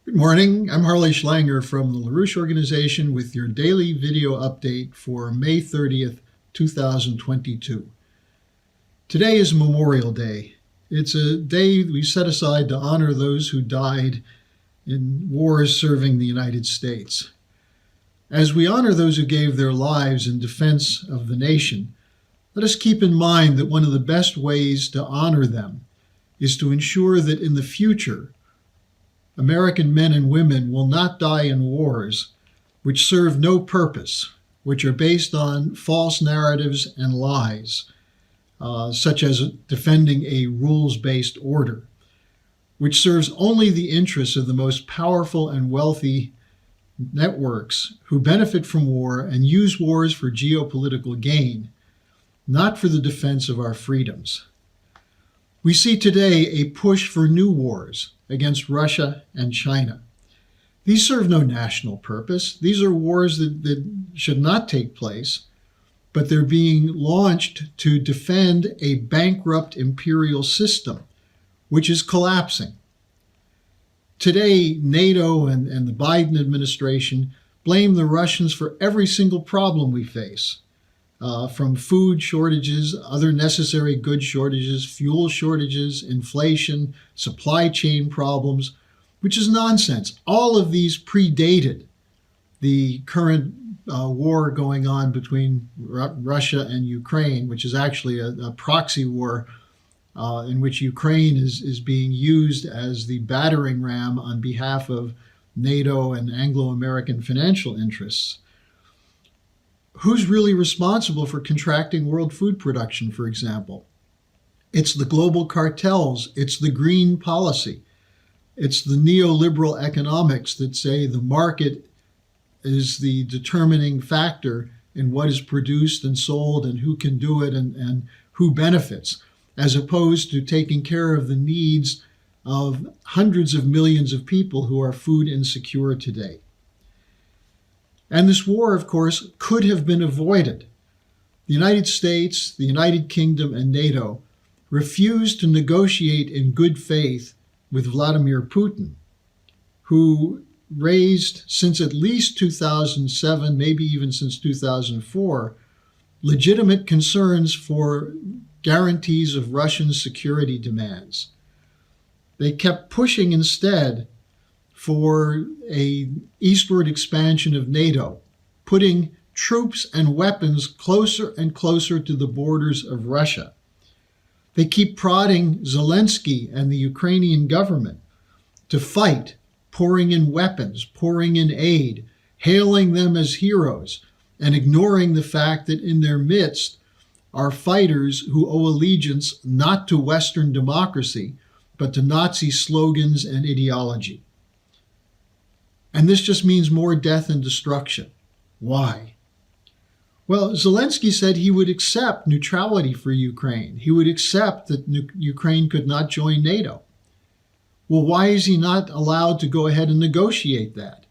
Good morning. I'm Harley Schlanger from the LaRouche Organization with your daily video update for May 30th, 2022. Today is Memorial Day. It's a day we set aside to honor those who died in wars serving the United States. As we honor those who gave their lives in defense of the nation, let us keep in mind that one of the best ways to honor them is to ensure that in the future, American men and women will not die in wars which serve no purpose, which are based on false narratives and lies, such as defending a rules-based order, which serves only the interests of the most powerful and wealthy networks who benefit from war and use wars for geopolitical gain, not for the defense of our freedoms. We see today a push for new wars against Russia and China. These serve no national purpose. These are wars that should not take place, but they're being launched to defend a bankrupt imperial system, which is collapsing. Today, NATO and the Biden administration blame the Russians for every single problem we face. From food shortages, other necessary goods shortages, fuel shortages, inflation, supply chain problems, which is nonsense. All of these predated the current war going on between Russia and Ukraine, which is actually a proxy war in which Ukraine is being used as the battering ram on behalf of NATO and Anglo-American financial interests. Who's really responsible for contracting world food production, for example? It's the global cartels. It's the green policy. It's the neoliberal economics that say the market is the determining factor in what is produced and sold and who can do it and who benefits, as opposed to taking care of the needs of hundreds of millions of people who are food insecure today. And this war, of course, could have been avoided. The United States, the United Kingdom, and NATO refused to negotiate in good faith with Vladimir Putin, who raised, since at least 2007, maybe even since 2004, legitimate concerns for guarantees of Russian security demands. They kept pushing instead for an eastward expansion of NATO, putting troops and weapons closer and closer to the borders of Russia. They keep prodding Zelensky and the Ukrainian government to fight, pouring in weapons, pouring in aid, hailing them as heroes, and ignoring the fact that in their midst are fighters who owe allegiance not to Western democracy, but to Nazi slogans and ideology. And this just means more death and destruction. Why? Well, Zelensky said he would accept neutrality for Ukraine. He would accept that Ukraine could not join NATO. Well, why is he not allowed to go ahead and negotiate that?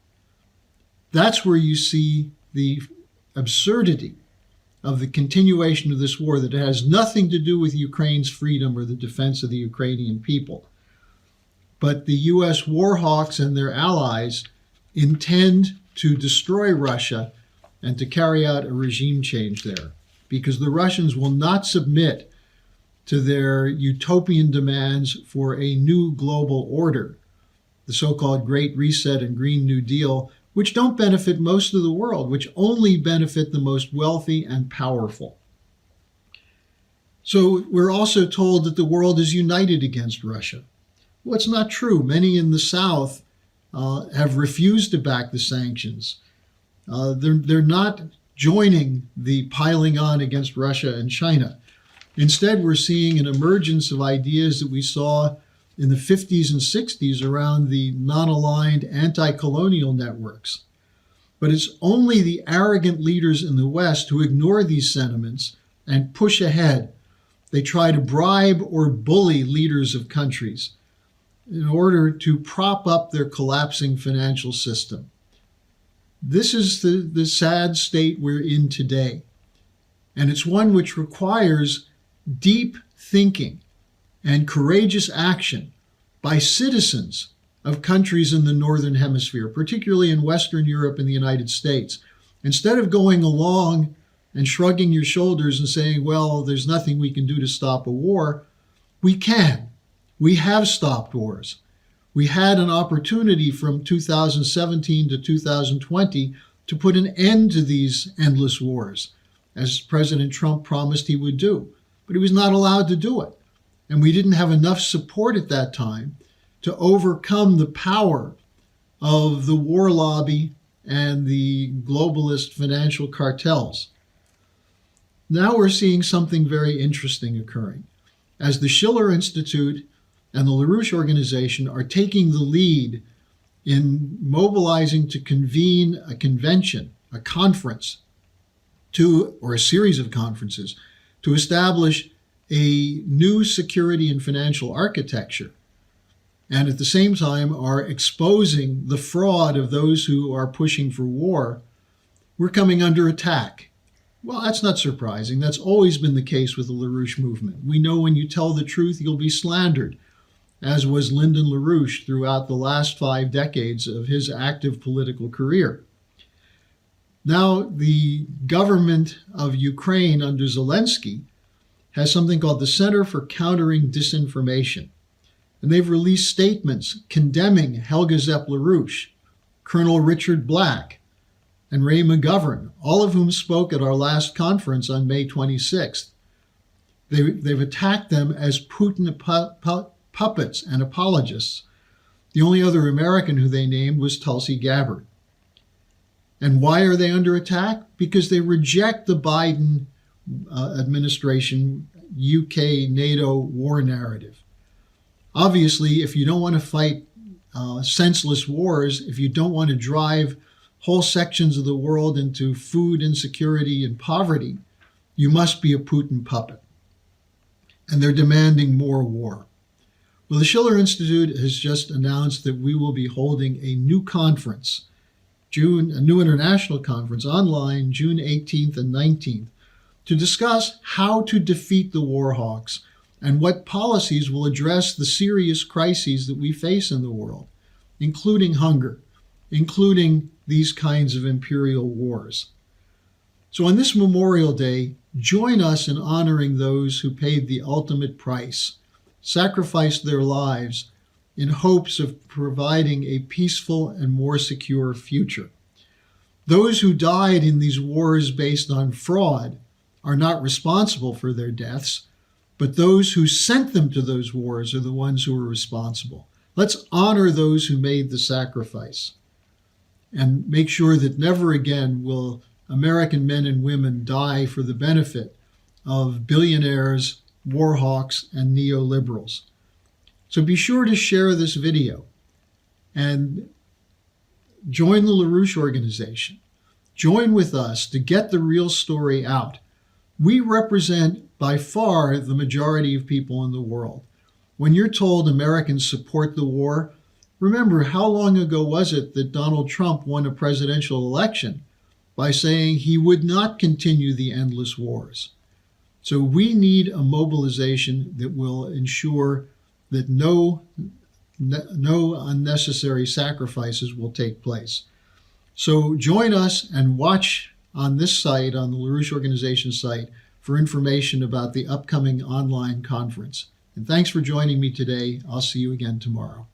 That's where you see the absurdity of the continuation of this war, that it has nothing to do with Ukraine's freedom or the defense of the Ukrainian people. But the U.S. war hawks and their allies intend to destroy Russia and to carry out a regime change there, because the Russians will not submit to their utopian demands for a new global order, the so-called Great Reset and Green New Deal, which don't benefit most of the world, which only benefit the most wealthy and powerful. So we're also told that the world is united against Russia. Well, it's not true. Many in the South have refused to back the sanctions. They're not joining the piling on against Russia and China. Instead, we're seeing an emergence of ideas that we saw in the 50s and 60s around the non-aligned anti-colonial networks. But it's only the arrogant leaders in the West who ignore these sentiments and push ahead. They try to bribe or bully leaders of countries in order to prop up their collapsing financial system. This is the sad state we're in today. And it's one which requires deep thinking and courageous action by citizens of countries in the Northern Hemisphere, particularly in Western Europe and the United States. Instead of going along and shrugging your shoulders and saying, well, there's nothing we can do to stop a war, we can. We have stopped wars. We had an opportunity from 2017 to 2020 to put an end to these endless wars, as President Trump promised he would do. But he was not allowed to do it. And we didn't have enough support at that time to overcome the power of the war lobby and the globalist financial cartels. Now we're seeing something very interesting occurring. As the Schiller Institute and the LaRouche Organization are taking the lead in mobilizing to convene a convention, a conference, or a series of conferences, to establish a new security and financial architecture, and at the same time are exposing the fraud of those who are pushing for war, we're coming under attack. Well, that's not surprising. That's always been the case with the LaRouche movement. We know when you tell the truth, you'll be slandered, as was Lyndon LaRouche throughout the last 5 decades of his active political career. Now, the government of Ukraine under Zelensky has something called the Center for Countering Disinformation. And they've released statements condemning Helga Zepp-LaRouche, Colonel Richard Black, and Ray McGovern, all of whom spoke at our last conference on May 26th. They've attacked them as Putin puppets and apologists. The only other American who they named was Tulsi Gabbard. And why are they under attack? Because they reject the Biden administration UK NATO war narrative. Obviously, if you don't want to fight senseless wars, if you don't want to drive whole sections of the world into food insecurity and poverty, you must be a Putin puppet. And they're demanding more war. Well, the Schiller Institute has just announced that we will be holding a new conference, a new international conference online, June 18th and 19th, to discuss how to defeat the war hawks and what policies will address the serious crises that we face in the world, including hunger, including these kinds of imperial wars. So on this Memorial Day, join us in honoring those who paid the ultimate price, sacrificed their lives in hopes of providing a peaceful and more secure future. Those who died in these wars based on fraud are not responsible for their deaths, but those who sent them to those wars are the ones who are responsible. Let's honor those who made the sacrifice and make sure that never again will American men and women die for the benefit of billionaires, war hawks, and neoliberals. So be sure to share this video and join the LaRouche Organization. Join with us to get the real story out. We represent by far the majority of people in the world. When you're told Americans support the war, remember how long ago was it that Donald Trump won a presidential election by saying he would not continue the endless wars. So we need a mobilization that will ensure that no unnecessary sacrifices will take place. So join us and watch on this site, on the LaRouche Organization site, for information about the upcoming online conference. And thanks for joining me today. I'll see you again tomorrow.